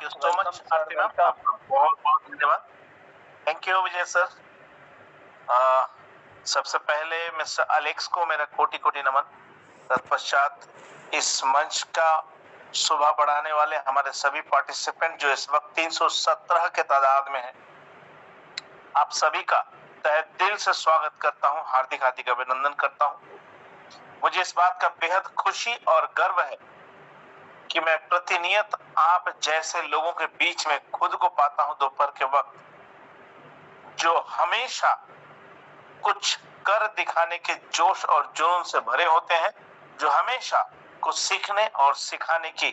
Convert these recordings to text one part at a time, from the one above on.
You so much Aarti ma'am, आपका बहुत बहुत धन्यवाद। Thank you Vijay sir. सबसे पहले मिस्टर अलेक्स को मेरा कोटि कोटि नमन। तत्पश्चात इस मंच का शोभा बढ़ाने वाले हमारे सभी पार्टिसिपेंट जो इस वक्त 317 के तादाद में हैं, आप सभी का तहे दिल से स्वागत करता हूं, हार्दिक हार्दिक अभिनंदन करता हूं। मुझे इस बात का बेहद खुशी और गर्व है कि मैं प्रतिनियत आप जैसे लोगों के बीच में खुद को पाता हूं दोपहर के वक्त, जो हमेशा कुछ कर दिखाने के जोश और जुनून से भरे होते हैं, जो हमेशा कुछ सीखने और सिखाने की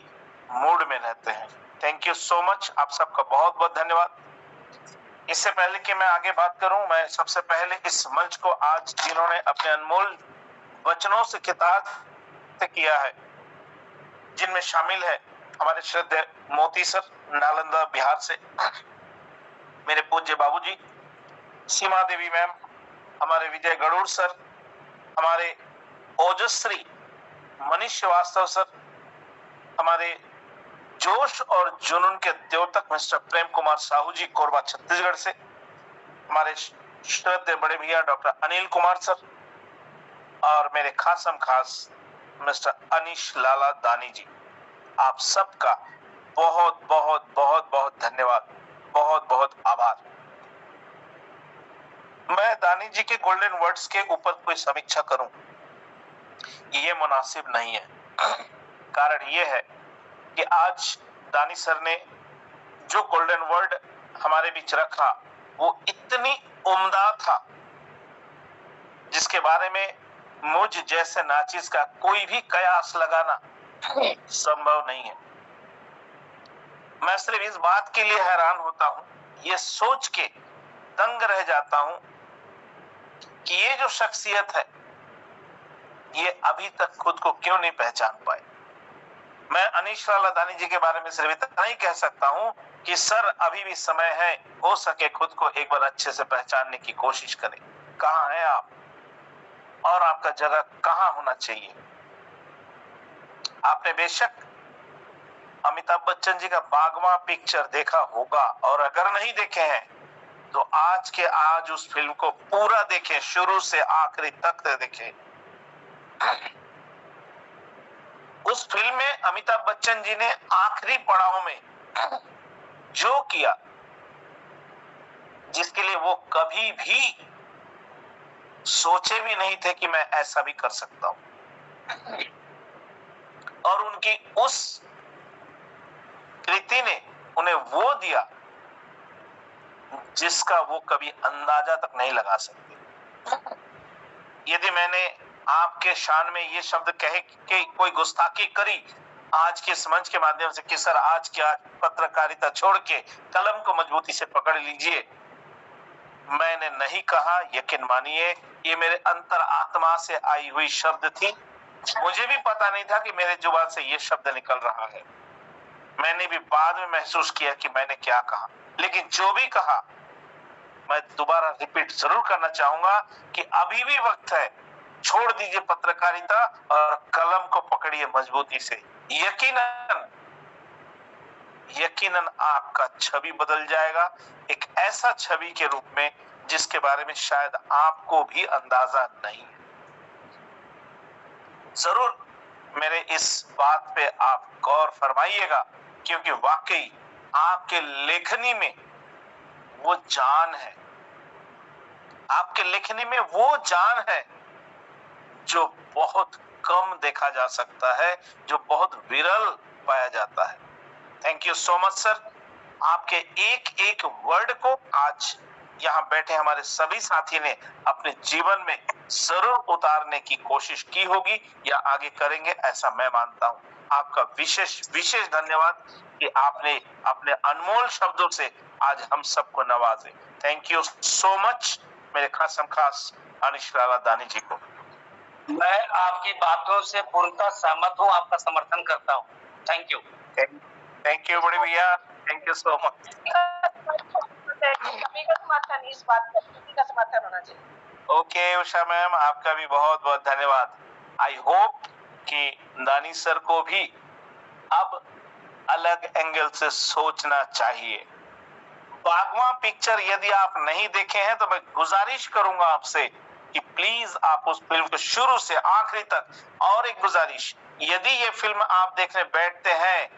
मूड में रहते हैं। थैंक यू सो मच, आप सबका बहुत बहुत धन्यवाद। इससे पहले कि मैं आगे बात करूं, मैं सबसे पहले इस मंच को आज जिन्होंने अपने अनमोल वचनों से खिताब किया है, जिनमें शामिल है हमारे श्रद्धेय मोती सर नालंदा बिहार से, मेरे पूज्य बाबूजी सीमा देवी मैम, हमारे विजय गरुड़ सर, हमारे ओजस्वी मनीष श्रीवास्तव सर, हमारे जोश और जुनून के द्योतक मिस्टर प्रेम कुमार साहू जी कोरबा छत्तीसगढ़ से, हमारे श्रद्धेय बड़े भैया डॉक्टर अनिल कुमार सर, और मेरे खासम खास मिस्टर अनीश लाला दानी जी, आप सबका बहुत बहुत बहुत बहुत धन्यवाद, बहुत बहुत आभार। मैं दानी जी के गोल्डन वर्ड्स के ऊपर कोई समीक्षा करूं, ये मुनासिब नहीं है। कारण ये है कि आज दानी सर ने जो गोल्डन वर्ड हमारे बीच रखा, वो इतनी उम्दा था जिसके बारे में मुझ जैसे नाचीज का कोई भी कयास लगाना संभव नहीं है। मैं सिर्फ इस बात के लिए हैरान होता हूं, ये सोच के दंग रह जाता हूं कि ये जो शख्सियत है, ये अभी तक खुद को क्यों नहीं पहचान पाए। मैं अनीश लाला दानी जी के बारे में सिर्फ इतना ही कह सकता हूं कि सर अभी भी समय है, हो सके खुद को एक बार अच्छे से पहचानने की कोशिश करें। कहां हैं आप और आपका जगह कहां होना चाहिए। आपने बेशक अमिताभ बच्चन जी का बागवां पिक्चर देखा होगा, और अगर नहीं देखे हैं तो आज के आज उस फिल्म को पूरा देखें, शुरू से आखिरी तक देखें। उस फिल्म में अमिताभ बच्चन जी ने आखिरी पड़ाव में जो किया, जिसके लिए वो कभी भी सोचे भी नहीं थे कि मैं ऐसा भी कर सकता हूं, और उनकी उस कृति ने उन्हें वो दिया जिसका वो कभी अंदाजा तक नहीं लगा सकते। यदि मैंने आपके शान में ये शब्द कहे कि कोई गुस्ताखी करी आज के इस मंच के माध्यम से कि सर आज क्या पत्रकारिता छोड़ के कलम को मजबूती से पकड़ लीजिए, मैंने नहीं कहा। यकीन मानिए, ये मेरे अंतर आत्मा से आई हुई शब्द थी। मुझे भी पता नहीं था कि मेरे जुबान से ये शब्द निकल रहा है। मैंने भी बाद में महसूस किया कि मैंने क्या कहा, लेकिन जो भी कहा मैं दोबारा रिपीट जरूर करना चाहूंगा कि अभी भी वक्त है। छोड़ दीजिए पत्रकारिता और कलम को पकड़िए मजबूती से। यकीनन आपका छवि बदल जाएगा, एक ऐसा छवि के रूप में जिसके बारे में शायद आपको भी अंदाजा नहीं है। जरूर मेरे इस बात पे आप गौर फरमाइएगा, क्योंकि वाकई आपके लेखनी में वो जान है, आपके लेखनी में वो जान है जो बहुत कम देखा जा सकता है, जो बहुत विरल पाया जाता है। Thank you so much sir. आपके एक एक वर्ड को आज यहाँ बैठे हमारे सभी साथी ने अपने जीवन में जरूर उतारने की कोशिश की होगी या आगे करेंगे, ऐसा मैं मानता हूँ। आपका विशेष विशेष धन्यवाद कि आपने अपने अनमोल शब्दों से आज हम सबको नवाजे। थैंक यू सो मच मेरे खासम खास अनीश लाला दानी जी को। मैं आपकी बातों से पूर्णतः सहमत हूँ, आपका समर्थन करता हूँ। Thank you. थैंक यू बड़े भैया, थैंक यू सो मच। सभी का समर्थन, इस बात पर सभी का समर्थन होना चाहिए। ओके उषा मैम, आपका भी बहुत बहुत धन्यवाद। आई होप कि दानी सर को भी अब अलग एंगल से सोचना चाहिए। बागवां पिक्चर यदि आप नहीं देखे हैं तो मैं गुजारिश करूंगा आपसे कि प्लीज आप उस फिल्म को शुरू से आखिरी तक, और एक गुजारिश, यदि ये फिल्म आप देखने बैठते हैं,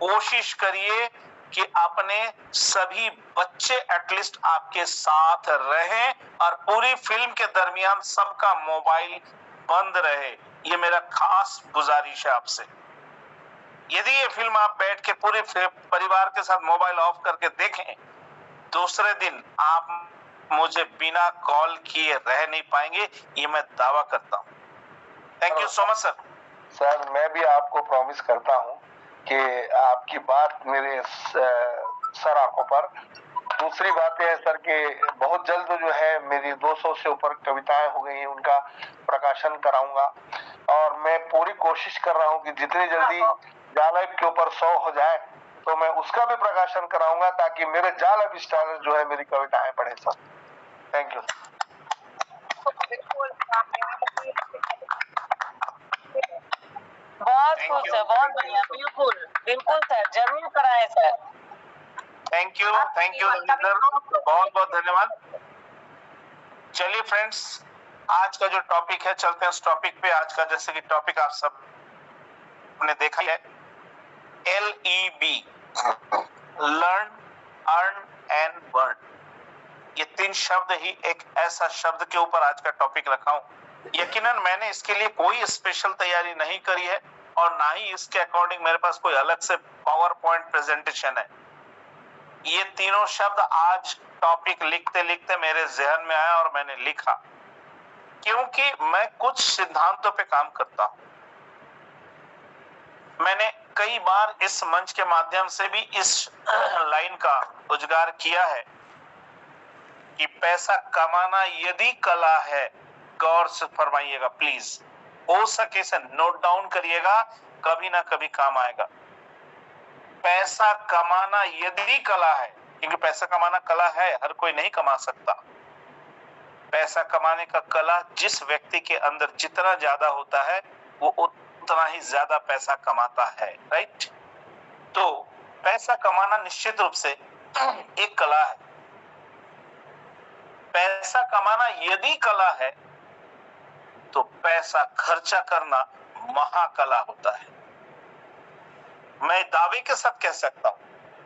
कोशिश करिए कि अपने सभी बच्चे एटलीस्ट आपके साथ रहें और पूरी फिल्म के दरमियान सबका मोबाइल बंद रहे। ये मेरा खास गुजारिश है आपसे। यदि ये फिल्म आप बैठ के पूरे परिवार के साथ मोबाइल ऑफ करके देखें, दूसरे दिन आप मुझे बिना कॉल किए रह नहीं पाएंगे, ये मैं दावा करता हूं। Thank you so much sir. Sir मैं भी आपको प्रॉमिस करता हूं कि आपकी बात मेरे सर आंखों पर। दूसरी बात है सर कि बहुत जल्द जो है मेरी 200 से ऊपर कविताएं हो गई हैं, उनका प्रकाशन कराऊंगा और मैं पूरी कोशिश कर रहा हूं कि जितनी जल्दी जालैब के ऊपर 100 हो जाए तो मैं उसका भी प्रकाशन कराऊंगा ताकि मेरे जालैब स्टाइल जो है मेरी कविताएं पढ़े सर। Thank you. बहुत खुश है, बहुत बढ़िया, बिल्कुल बिल्कुल सर, जरूर कराएं sir. Thank you Ranjeet sir, बहुत बहुत धन्यवाद। चलिए फ्रेंड्स, आज का जो टॉपिक है, चलते हैं उस टॉपिक पे। आज का जैसे कि टॉपिक आप सब ने देखा है, LEB, learn, earn and burn. ये 3 शब्द ही एक ऐसा शब्द के ऊपर आज का टॉपिक रखा हूं। यकीनन मैंने इसके लिए कोई स्पेशल तैयारी नहीं करी है और ना ही इसके अकॉर्डिंग मेरे पास कोई अलग से पावर पॉइंट प्रेजेंटेशन है। ये तीनों शब्द आज टॉपिक लिखते लिखते मेरे जहन में आया और मैंने लिखा, क्योंकि मैं कुछ सिद्धांतों पे काम करता हूं। मैंने कई बार इस मंच के माध्यम से भी इस लाइन का उजागर किया है कि पैसा कमाना यदि कला है, गौर से फरमाइएगा प्लीज, हो सके से नोट डाउन करिएगा, कभी ना कभी काम आएगा। पैसा कमाना यदि कला है, क्योंकि पैसा कमाना कला है, हर कोई नहीं कमा सकता। पैसा कमाने का कला जिस व्यक्ति के अंदर जितना ज्यादा होता है वो उतना ही ज्यादा पैसा कमाता है, राइट? तो पैसा कमाना निश्चित रूप से एक कला है। पैसा कमाना यदि कला है तो पैसा खर्चा करना महाकला होता है। मैं दावे के साथ कह सकता हूं,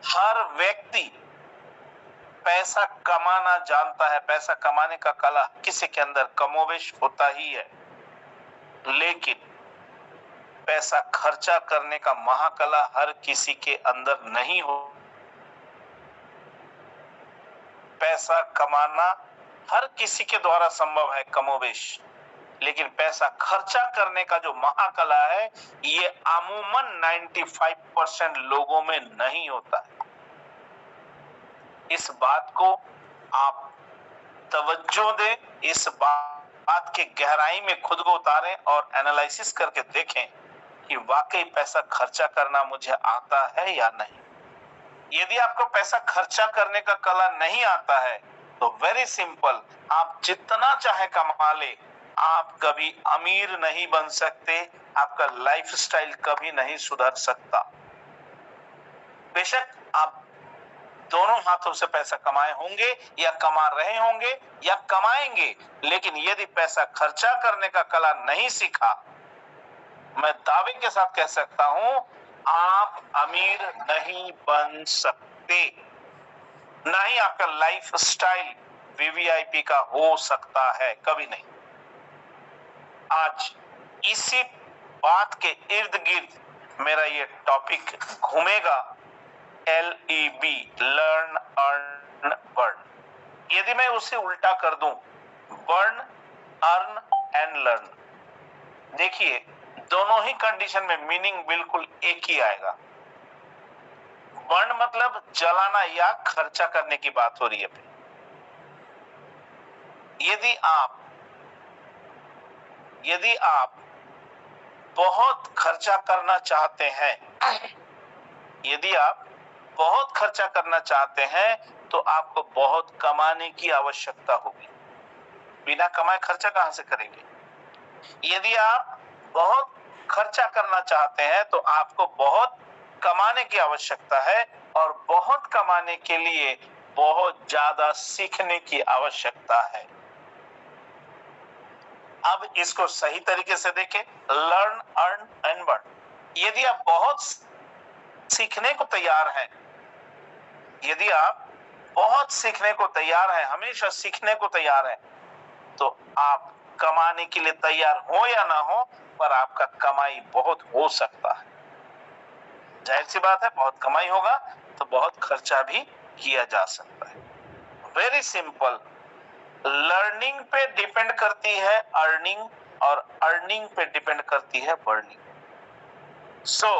हर व्यक्ति पैसा कमाना जानता है, पैसा कमाने का कला किसी के अंदर कमोवेश होता ही है, लेकिन पैसा खर्चा करने का महाकला हर किसी के अंदर नहीं हो। पैसा कमाना हर किसी के द्वारा संभव है कमोवेश, लेकिन पैसा खर्चा करने का जो महाकला है ये अमूमन 95% लोगों में नहीं होता है। इस बात को आप तवज्जो दें, इस बात के गहराई में खुद को उतारें और एनालिसिस करके देखें कि वाकई पैसा खर्चा करना मुझे आता है या नहीं। यदि आपको पैसा खर्चा करने का कला नहीं आता है तो वेरी सिंपल, आप जितना चाहे कमा ले, आप कभी अमीर नहीं बन सकते, आपका लाइफस्टाइल कभी नहीं सुधर सकता। बेशक आप दोनों हाथों से पैसा कमाए होंगे या कमा रहे होंगे या कमाएंगे, लेकिन यदि पैसा खर्चा करने का कला नहीं सीखा, मैं दावे के साथ कह सकता हूं आप अमीर नहीं बन सकते, ना ही आपका लाइफस्टाइल वीवीआईपी का हो सकता है, कभी नहीं। आज इसी बात के इर्द गिर्द मेरा ये टॉपिक घूमेगा, LEB, लर्न, अर्न, बर्न। यदि मैं उसे उल्टा कर दूं, बर्न, अर्न एंड लर्न, देखिए दोनों ही कंडीशन में मीनिंग बिल्कुल एक ही आएगा। बर्न मतलब जलाना या खर्चा करने की बात हो रही है। यदि आप बहुत खर्चा करना चाहते हैं, यदि आप बहुत खर्चा करना चाहते हैं तो आपको बहुत कमाने की आवश्यकता होगी। बिना कमाए खर्चा कहां से करेंगे? यदि आप बहुत खर्चा करना चाहते हैं तो आपको बहुत कमाने कमाने की आवश्यकता है और बहुत कमाने के लिए बहुत ज्यादा सीखने की आवश्यकता है। अब इसको सही तरीके से देखें, लर्न, अर्न एंड बर्न। यदि आप बहुत सीखने को तैयार हैं, यदि आप बहुत सीखने को तैयार हैं, हमेशा सीखने को तैयार हैं, तो आप कमाने के लिए तैयार हो या ना हो, पर आपका कमाई बहुत हो सकता है। जाहिर सी बात है, बहुत कमाई होगा तो बहुत खर्चा भी किया जा सकता है। वेरी सिंपल, लर्निंग पे डिपेंड करती है अर्निंग और अर्निंग पे डिपेंड करती है बर्निंग। सो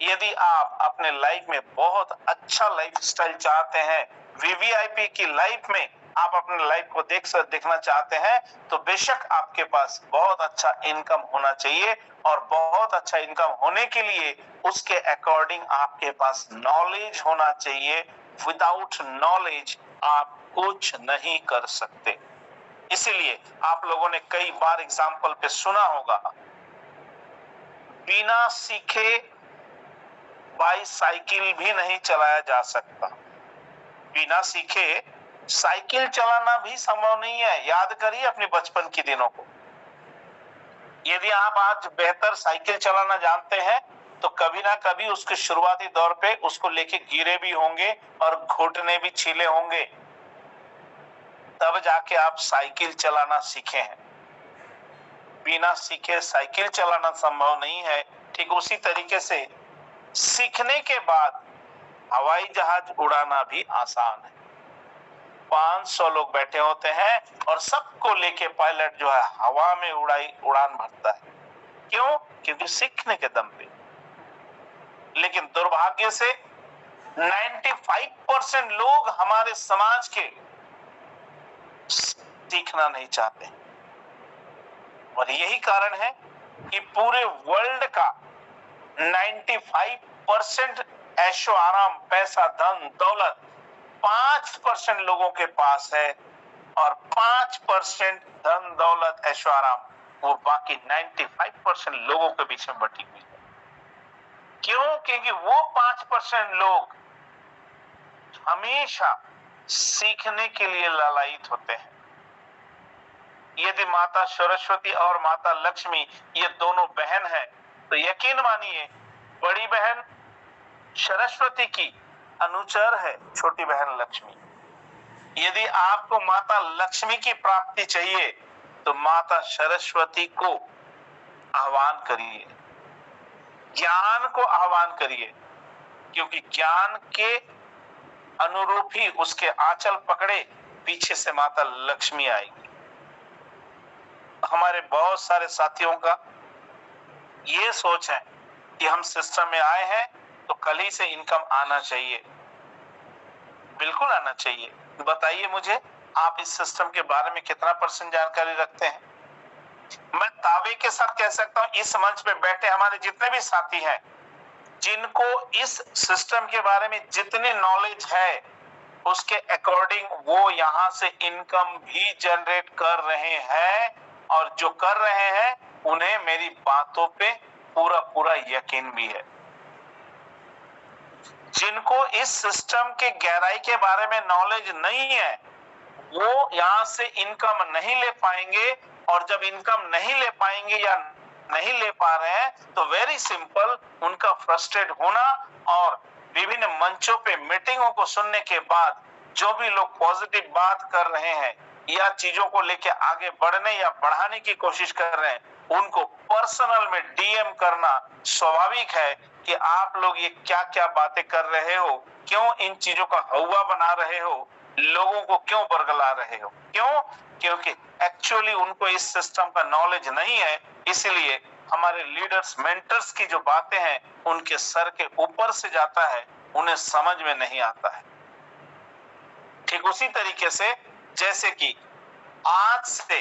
यदि आप अपने लाइफ में बहुत अच्छा लाइफस्टाइल चाहते हैं, वीवीआईपी की लाइफ में आप अपने लाइफ को देखना चाहते हैं, तो बेशक आपके पास बहुत अच्छा इनकम होना चाहिए और बहुत अच्छा इनकम होने के लिए उसके अकॉर्डिंग आपके पास नॉलेज होना चाहिए। विदाउट नॉलेज आप कुछ नहीं कर सकते। इसीलिए आप लोगों ने कई बार एग्जाम्पल पे सुना होगा, बिना सीखे बाईसाइकिल भी नहीं चलाया जा सकता। बिना सीखे साइकिल चलाना भी संभव नहीं है। याद करिए अपने बचपन के दिनों को। यदि आप आज बेहतर साइकिल चलाना जानते हैं तो कभी ना कभी उसके शुरुआती दौर पे उसको लेके गिरे भी होंगे और घुटने भी छिले होंगे, तब जाके आप साइकिल चलाना सीखे हैं। बिना सीखे साइकिल चलाना संभव नहीं है। ठीक उसी तरीके से सीखने के बाद हवाई जहाज उड़ाना भी आसान है। 500 लोग बैठे होते हैं और सबको लेके पायलट जो है हवा में उड़ान भरता है। क्यों? क्योंकि सीखने के दम पे। लेकिन दुर्भाग्य से 95% लोग हमारे समाज के सीखना नहीं चाहते और यही कारण है कि पूरे वर्ल्ड का 95% ऐशो आराम, पैसा, धन दौलत 5% लोगों के पास है और 5% धन दौलत ऐशो आराम वो बाकी 95% लोगों के बीच में बटी हुई है। क्यों? क्योंकि वो 5% लोग हमेशा सीखने के लिए लालायित होते हैं। यदि माता सरस्वती और माता लक्ष्मी ये दोनों बहन हैं, तो यकीन मानिए बड़ी बहन सरस्वती की अनुचर है छोटी बहन लक्ष्मी। यदि आपको माता लक्ष्मी की प्राप्ति चाहिए तो माता सरस्वती को आह्वान करिए, ज्ञान को आह्वान करिए, क्योंकि ज्ञान के अनुरूप ही उसके आंचल पकड़े पीछे से माता लक्ष्मी आएगी। हमारे बहुत सारे साथियों का ये सोच है कि हम सिस्टम में आए हैं तो कल ही से इनकम आना चाहिए। बिल्कुल आना चाहिए। बताइए मुझे, आप इस सिस्टम के बारे में कितना % जानकारी रखते हैं? मैं दावे के साथ कह सकता हूं इस मंच पे बैठे हमारे जितने भी साथी हैं, जिनको इस सिस्टम के बारे में जितनी नॉलेज है उसके अकॉर्डिंग वो यहां से इनकम भी जनरेट कर रहे हैं और जो कर रहे हैं उन्हें मेरी बातों पे पूरा यकीन भी है। जिनको इस सिस्टम के गहराई के बारे में नॉलेज नहीं है वो यहां से इनकम नहीं ले पाएंगे और जब इनकम नहीं ले पाएंगे या नहीं ले पा रहे हैं तो वेरी सिंपल उनका फ्रस्ट्रेट होना और विभिन्न मंचों पे मीटिंगों को सुनने के बाद जो भी लोग पॉजिटिव बात कर रहे हैं या चीजों को लेके आगे बढ़ने या बढ़ाने की कोशिश कर रहे हैं उनको पर्सनल में डीएम करना स्वाभाविक है कि आप लोग ये क्या क्या बातें कर रहे हो, क्यों इन चीजों का हवा बना रहे हो, लोगों को क्यों बरगला रहे हो। क्यों? क्योंकि एक्चुअली उनको इस सिस्टम का नॉलेज नहीं है, इसलिए हमारे लीडर्स मेंटर्स की जो बातें हैं उनके सर के ऊपर से जाता है, उन्हें समझ में नहीं आता है। ठीक उसी तरीके से जैसे कि आज से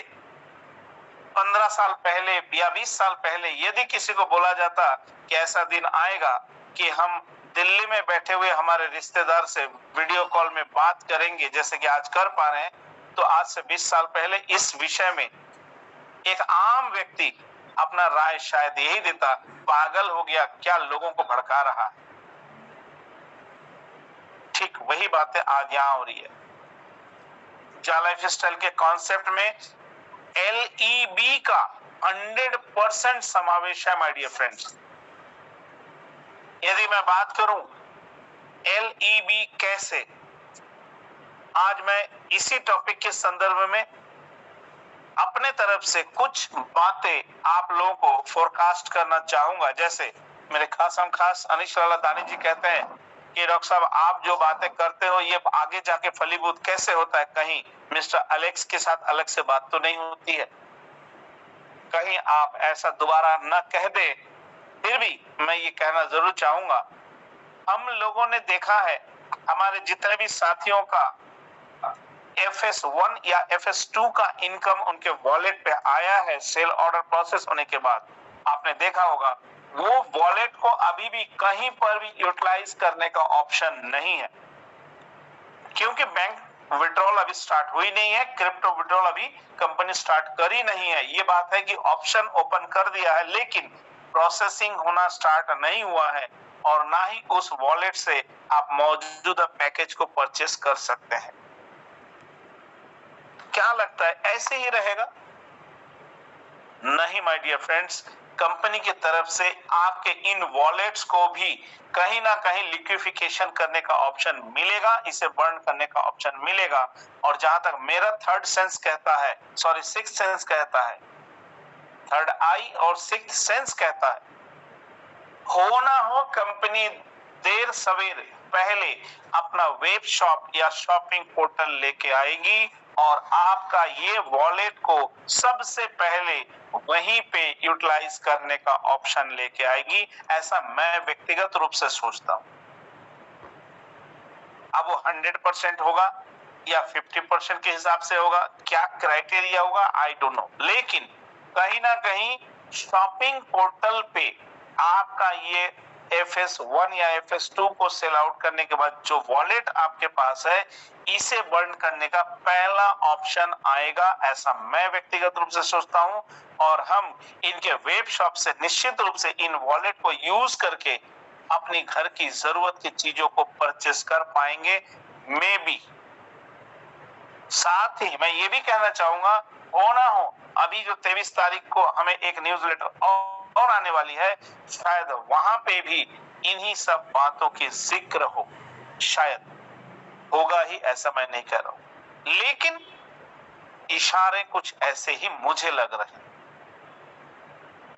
15 साल पहले या 20 साल पहले यदि किसी को बोला जाता कि ऐसा दिन आएगा कि हम दिल्ली में बैठे हुए हमारे रिश्तेदार से वीडियो कॉल में बात करेंगे जैसे कि आज कर पा रहे हैं, तो आज से 20 साल पहले इस विषय में एक आम व्यक्ति अपना राय शायद यही देता, पागल हो गया, क्या लोगों को भड़का रहा है। वही बातें आज यहां हो रही है। लाइफ स्टाइल के कॉन्सेप्ट में LEB का 100% समावेश है माय डियर फ्रेंड्स। यदि मैं बात करूं LEB कैसे, आज मैं इसी टॉपिक के संदर्भ में अपने तरफ से कुछ बातें आप लोगों को फोरकास्ट करना चाहूंगा। जैसे मेरे खास अनिश लालदानी जी कहते हैं कि डॉक्टर साहब आप जो बातें करते हो ये आगे जाके फलीभूत कैसे होता है, कहीं मिस्टर अलेक्स के साथ अलग से बात तो नहीं होती है, कहीं आप ऐसा दोबारा न कह दे। फिर भी मैं ये कहना जरूर चाहूंगा, हम लोगों ने देखा है हमारे जितने भी साथियों का FS1 या FS2 का इनकम उनके वॉलेट पे आया है सेल ऑर्डर प्रोसेस होने के बाद, आपने देखा होगा वो वॉलेट को अभी भी कहीं पर भी यूटिलाइज करने का ऑप्शन नहीं है, क्योंकि बैंक विड्रॉल अभी स्टार्ट हुई नहीं है, क्रिप्टो विड्रॉल अभी कंपनी स्टार्ट करी नहीं है। ये बात है कि ऑप्शन ओपन कर दिया है लेकिन प्रोसेसिंग होना स्टार्ट नहीं हुआ है और ना ही उस वॉलेट से आप मौजूदा पैकेज को परचेस कर सकते हैं। क्या लगता है ऐसे ही रहेगा? नहीं माय डियर फ्रेंड्स, कंपनी की तरफ से आपके इन वॉलेट्स को भी कहीं ना कहीं लिक्विडिफिकेशन करने का ऑप्शन मिलेगा, इसे बर्न करने का ऑप्शन मिलेगा। और जहां तक मेरा सिक्स्थ सेंस कहता है, थर्ड आई और सिक्स्थ सेंस कहता है, हो ना हो कंपनी देर सवेर पहले अपना वेब शॉप या शॉपिंग पोर्टल लेके आएगी और आपका ये वॉलेट को सबसे पहले वहीं पे यूटिलाइज करने का ऑप्शन लेके आएगी। ऐसा मैं व्यक्तिगत रूप से सोचता हूं। अब वो 100% होगा या 50% के हिसाब से होगा, क्या क्राइटेरिया होगा, आई डोंट नो। लेकिन कहीं ना कहीं शॉपिंग पोर्टल पे आपका ये FS1 या FS2 को सेल आउट करने के बाद जो वॉलेट आपके पास है इसे बर्न करने का पहला ऑप्शन आएगा, ऐसा मैं व्यक्तिगत रूप से सोचता हूं। और हम इनके वेब शॉप से निश्चित रूप से इन वॉलेट को यूज करके अपनी घर की जरूरत की चीजों को परचेस कर पाएंगे मे बी। साथ ही मैं ये भी कहना चाहूंगा, हो ना हो अभी जो 23 तारीख को हमें एक न्यूज़लेटर और आने वाली है, शायद वहां पे भी इन्हीं सब बातों की जिक्र हो, शायद होगा ही, ऐसा मैं नहीं कह रहा हूं, लेकिन इशारे कुछ ऐसे ही मुझे लग रहे हैं।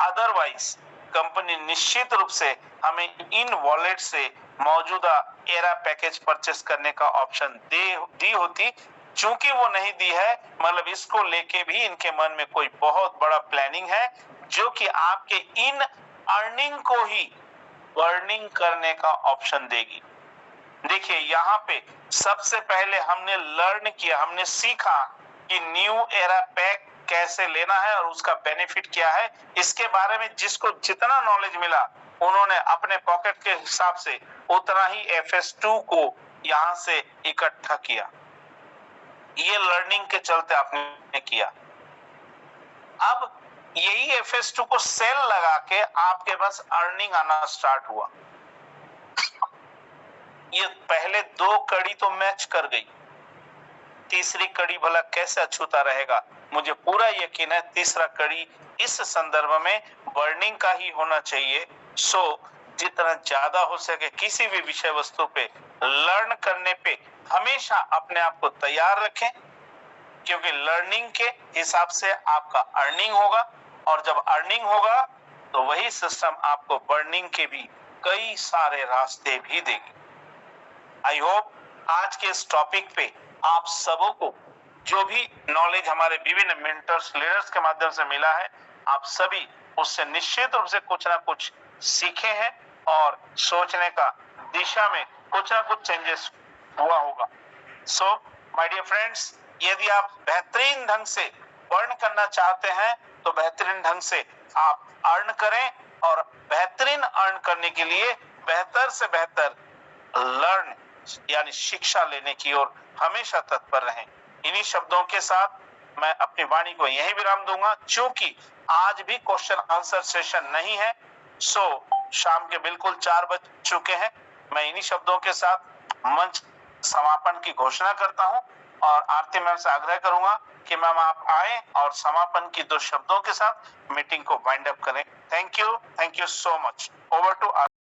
अदरवाइज कंपनी निश्चित रूप से हमें इन वॉलेट से मौजूदा एरा पैकेज परचेस करने का ऑप्शन दी होती। चूंकि वो नहीं दी है, मतलब इसको लेके भी इनके मन में कोई बहुत बड़ा प्लानिंग है जो कि आपके इन अर्निंग को ही बर्निंग करने का ऑप्शन देगी। देखिए यहाँ पे सबसे पहले हमने लर्न किया, हमने सीखा कि न्यू एरा पैक कैसे लेना है और उसका बेनिफिट क्या है। इसके बारे में जिसको जितना नॉलेज मिला उन्होंने अपने पॉकेट के हिसाब से उतना ही FS2 को यहां से इकट्ठा किया। ये लर्निंग के चलते आपने किया। अब यही FS2 को सेल लगा के आपके पास अर्निंग आना स्टार्ट हुआ। ये पहले 2 कड़ी तो मैच कर गई, तीसरी कड़ी भला कैसे अछूता रहेगा। मुझे पूरा यकीन है तीसरा कड़ी इस संदर्भ में बर्निंग का ही होना चाहिए। सो जितना ज्यादा हो सके किसी भी विषय वस्तु पे लर्न करने पे हमेशा अपने आप को तैयार रखें, क्योंकि लर्निंग के हिसाब से आपका अर्निंग होगा और जब अर्निंग होगा तो वही सिस्टम आपको बर्निंग के भी कई सारे रास्ते भी देगी। आई होप आज के इस टॉपिक पे आप सबों को जो भी नॉलेज हमारे विभिन्न मेंटर्स लीडर्स के माध्यम से मिला है, आप सभी उससे निश्चित रूप से कुछ ना कुछ सीखे हैं और सोचने का दिशा में कुछ ना कुछ चेंजेस हुआ होगा। सो माय डियर फ्रेंड्स, यदि आप बेहतरीन ढंग से अर्न करना चाहते हैं तो बेहतरीन ढंग से आप अर्न करें और बेहतरीन अर्न करने के लिए बेहतर से बेहतर लर्न यानी शिक्षा लेने की ओर हमेशा तत्पर रहें। इन्हीं शब्दों के साथ मैं अपनी वाणी को यहीं विराम दूंगा। चूंकि आज भी क्वेश्चन आंसर सेशन नहीं है, सो शाम के बिल्कुल 4 बज चुके हैं। मैं इन्हीं शब्दों के साथ मंच समापन की घोषणा करता हूं और आरती मैम से आग्रह करूंगा कि मैम आप आए और समापन की 2 शब्दों के साथ मीटिंग को वाइंड अप करें। Thank you so much. Over to